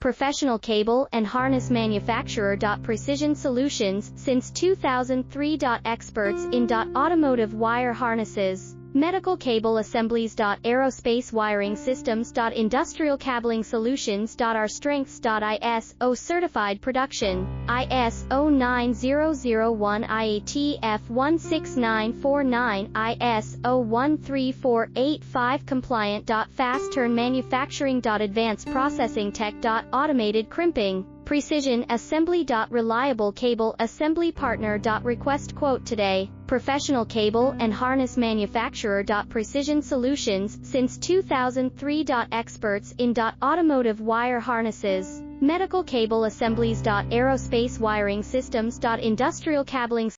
professional cable and harness manufacturer. Precision Solutions, since 2003. Experts in automotive wire harnesses, medical cable assemblies. Aerospace wiring systems. Industrial cabling solutions. Our strengths. ISO certified production, ISO 9001, IATF 16949, ISO 13485 compliant. Fast turn manufacturing. Advanced processing tech. Automated crimping, precision assembly. Reliable cable assembly partner. Request quote today. Professional cable and harness manufacturer. Precision Solutions, since 2003. Experts in automotive wire harnesses, medical cable assemblies. Aerospace wiring systems. Industrial cabling